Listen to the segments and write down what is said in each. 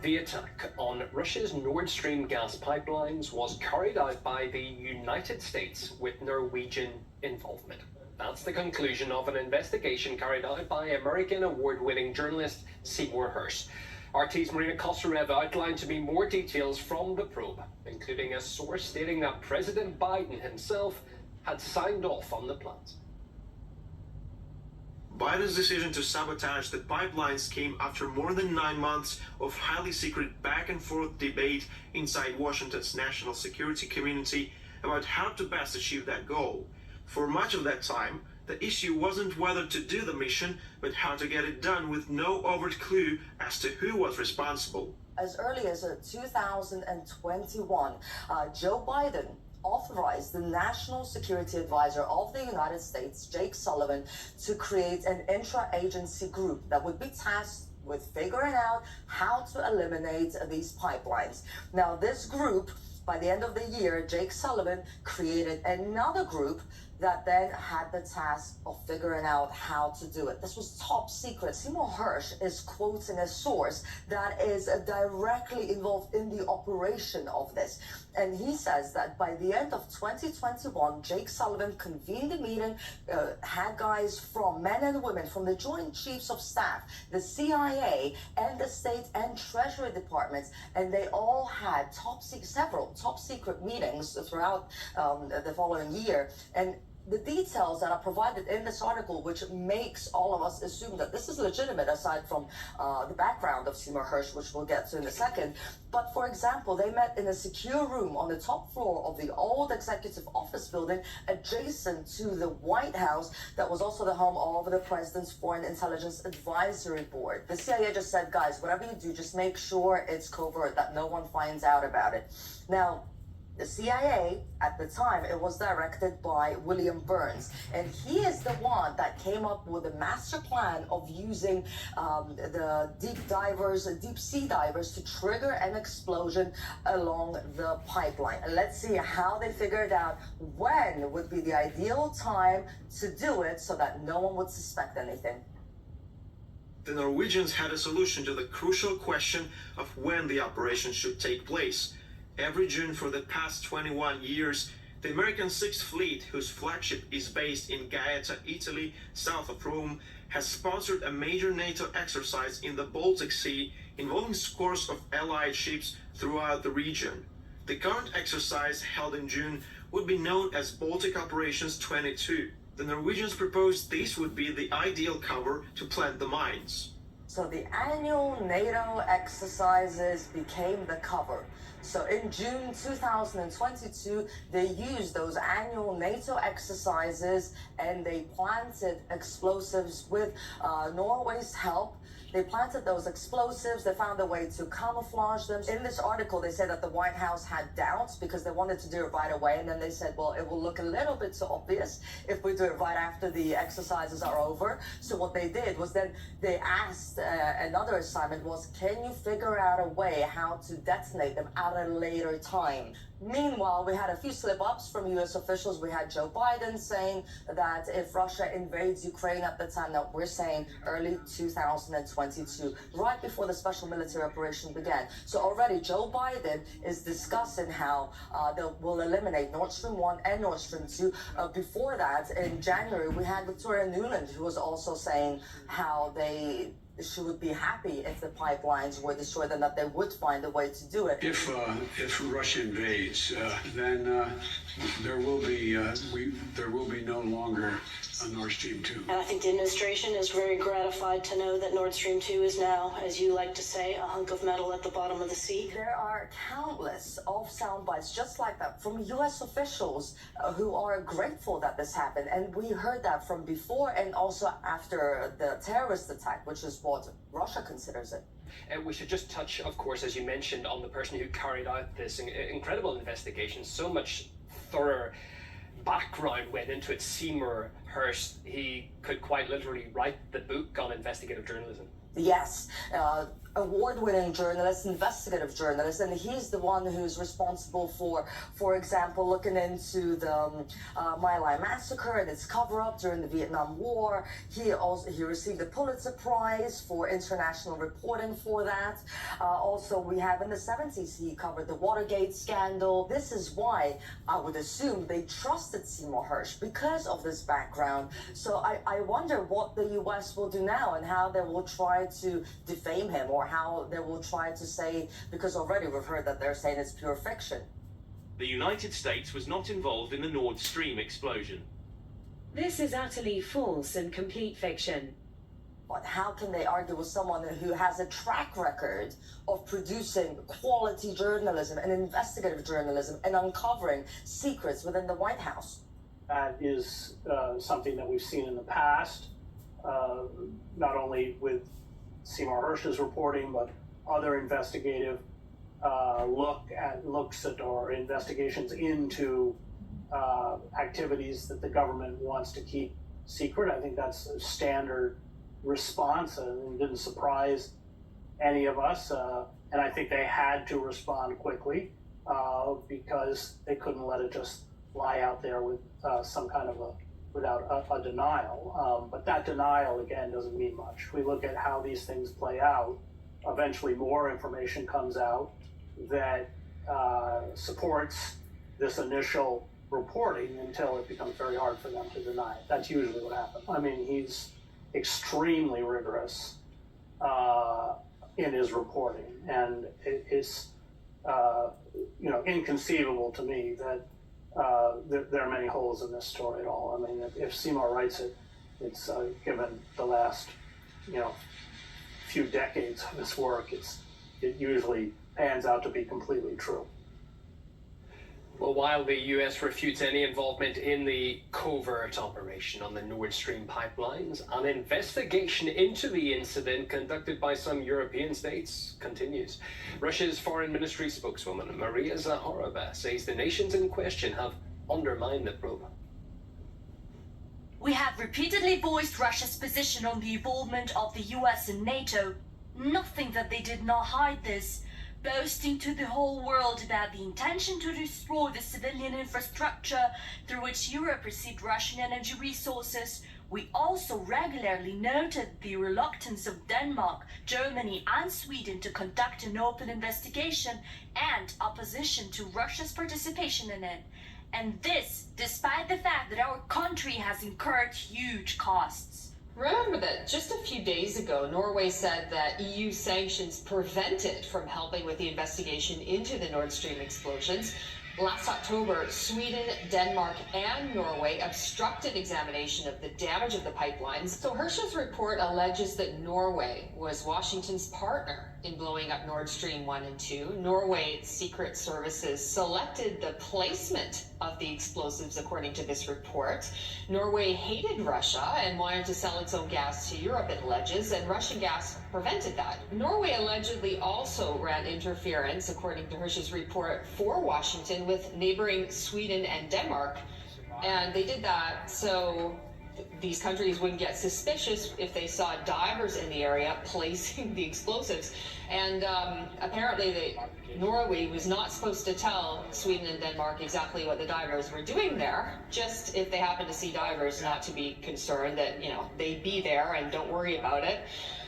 The attack on Russia's Nord Stream gas pipelines was carried out by the United States with Norwegian involvement. That's the conclusion of an investigation carried out by American award-winning journalist Seymour Hersh. RT's Marina Kosarev outlined to me more details from the probe, including a source stating that President Biden himself had signed off on the plans. Biden's decision to sabotage the pipelines came after more than 9 months of highly secret back-and-forth debate inside Washington's national security community about how to best achieve that goal. For much of that time, the issue wasn't whether to do the mission, but how to get it done with no overt clue as to who was responsible. As early as 2021, Joe Biden authorized the National Security Advisor of the United States, Jake Sullivan, to create an intra-agency group that would be tasked with figuring out how to eliminate these pipelines. Now, this group, by the end of the year, Jake Sullivan created another group that then had the task of figuring out how to do it. This was top secret. Seymour Hersh is quoting a source that is directly involved in the operation of this. And he says that by the end of 2021, Jake Sullivan convened a meeting, had guys from men and women from the Joint Chiefs of Staff, the CIA, and the State and Treasury Departments, and they all had several top secret meetings throughout the following year. And the details that are provided in this article, which makes all of us assume that this is legitimate, aside from the background of Seymour Hersh, which we'll get to in a second. But for example, they met in a secure room on the top floor of the old executive office building adjacent to the White House that was also the home of the president's Foreign Intelligence Advisory Board. The CIA just said, guys, whatever you do, just make sure it's covert, that no one finds out about it. Now, the CIA, at the time, it was directed by William Burns, and he is the one that came up with a master plan of using the deep sea divers to trigger an explosion along the pipeline. And let's see how they figured out when would be the ideal time to do it so that no one would suspect anything. The Norwegians had a solution to the crucial question of when the operation should take place. Every June for the past 21 years, the American Sixth Fleet, whose flagship is based in Gaeta, Italy, south of Rome, has sponsored a major NATO exercise in the Baltic Sea involving scores of Allied ships throughout the region. The current exercise, held in June, would be known as Baltic Operations 22. The Norwegians proposed this would be the ideal cover to plant the mines. So the annual NATO exercises became the cover. So in June 2022, they used those annual NATO exercises and they planted explosives with Norway's help. They planted those explosives. They found a way to camouflage them. In this article, they said that the White House had doubts because they wanted to do it right away. And then they said, well, it will look a little bit too obvious if we do it right after the exercises are over. So what they did was then they asked, another assignment was, can you figure out a way how to detonate them at a later time? Meanwhile, we had a few slip-ups from U.S. officials. We had Joe Biden saying that if Russia invades Ukraine at the time that we're saying early 2022, right before the special military operation began. So already Joe Biden is discussing how they will eliminate Nord Stream 1 and Nord Stream 2. Before that, in January, we had Victoria Nuland, who was also saying how she would be happy if the pipelines were destroyed and that they would find a way to do it. If Russia invades, then there will be no longer a Nord Stream 2. And I think the administration is very gratified to know that Nord Stream 2 is now, as you like to say, a hunk of metal at the bottom of the sea. There are countless of sound bites just like that from U.S. officials who are grateful that this happened. And we heard that from before and also after the terrorist attack, which is what Russia considers it. And we should just touch, of course, as you mentioned, on the person who carried out this incredible investigation. So much thorough background went into it. Seymour Hersh, he could quite literally write the book on investigative journalism. Yes. award-winning journalist, investigative journalist, and he's the one who's responsible for example, looking into the My Lai massacre and its cover-up during the Vietnam War. He received the Pulitzer Prize for international reporting for that. Also, we have in the 70s, he covered the Watergate scandal. This is why I would assume they trusted Seymour Hersh because of this background. So I wonder what the U.S. will do now and how they will try to defame him, or how they will try to say, because already we've heard that they're saying it's pure fiction. The United States was not involved in the Nord Stream explosion. This is utterly false and complete fiction. But how can they argue with someone who has a track record of producing quality journalism and investigative journalism and uncovering secrets within the White House? That is something that we've seen in the past, not only with Seymour Hersh's reporting, but other investigative looks at or investigations into activities that the government wants to keep secret. I think that's a standard response, and it didn't surprise any of us. And I think they had to respond quickly because they couldn't let it just lie out there with some kind of without a denial. But that denial, again, doesn't mean much. We look at how these things play out. Eventually more information comes out that supports this initial reporting until it becomes very hard for them to deny it. That's usually what happens. I mean, he's extremely rigorous in his reporting, and it's inconceivable to me that there are many holes in this story at all. I mean, if Seymour writes it, it's given the last few decades of his work, it usually pans out to be completely true. Well, while the US refutes any involvement in the covert operation on the Nord Stream pipelines, an investigation into the incident conducted by some European states continues. Russia's foreign ministry spokeswoman Maria Zakharova says the nations in question have undermined the probe. We have repeatedly voiced Russia's position on the involvement of the US and NATO. Nothing that they did not hide this, boasting to the whole world about the intention to destroy the civilian infrastructure through which Europe received Russian energy resources. We also regularly noted the reluctance of Denmark, Germany and Sweden to conduct an open investigation and opposition to Russia's participation in it. And this, despite the fact that our country has incurred huge costs. Remember that just a few days ago, Norway said that EU sanctions prevented from helping with the investigation into the Nord Stream explosions. Last October, Sweden, Denmark, and Norway obstructed examination of the damage of the pipelines. So Hersh's report alleges that Norway was Washington's partner in blowing up Nord Stream 1 and 2. Norway's secret services selected the placement of the explosives, according to this report. Norway hated Russia and wanted to sell its own gas to Europe, it alleges, and Russian gas prevented that. Norway allegedly also ran interference, according to Hersh's report, for Washington with neighboring Sweden and Denmark. And they did that so these countries wouldn't get suspicious if they saw divers in the area placing the explosives. And apparently Norway was not supposed to tell Sweden and Denmark exactly what the divers were doing there, just if they happened to see divers, not to be concerned that, they'd be there and don't worry about it.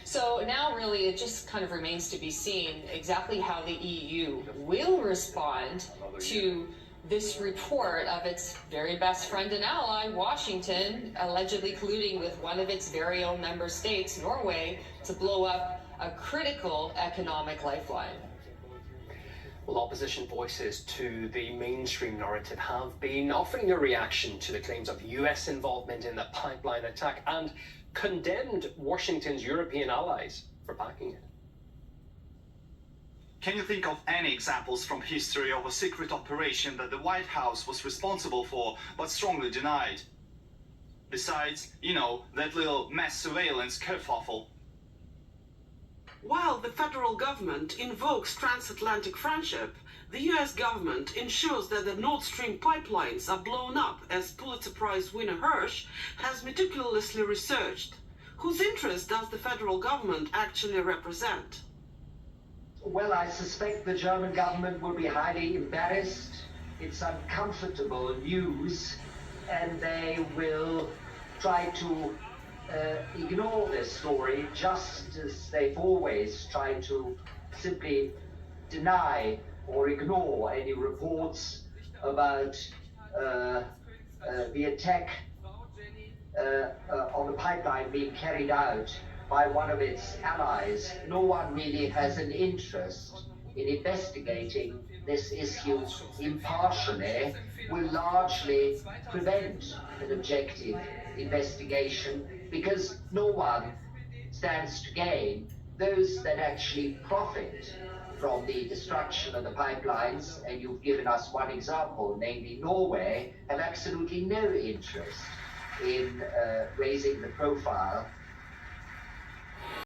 So now really it just kind of remains to be seen exactly how the EU will respond to this report of its very best friend and ally, Washington, allegedly colluding with one of its very own member states, Norway, to blow up a critical economic lifeline. Well, opposition voices to the mainstream narrative have been offering a reaction to the claims of US involvement in the pipeline attack and condemned Washington's European allies for backing it. Can you think of any examples from history of a secret operation that the White House was responsible for but strongly denied? Besides, that little mass surveillance kerfuffle. While the federal government invokes transatlantic friendship, the US government ensures that the Nord Stream pipelines are blown up, as Pulitzer Prize winner Hersh has meticulously researched. Whose interest does the federal government actually represent? Well, I suspect the German government will be highly embarrassed. It's uncomfortable news, and they will try to ignore this story, just as they've always tried to simply deny or ignore any reports about the attack on the pipeline being carried out by one of its allies. No one really has an interest in investigating this issue impartially, will largely prevent an objective investigation because no one stands to gain. Those that actually profit from the destruction of the pipelines, and you've given us one example, namely Norway, have absolutely no interest in raising the profile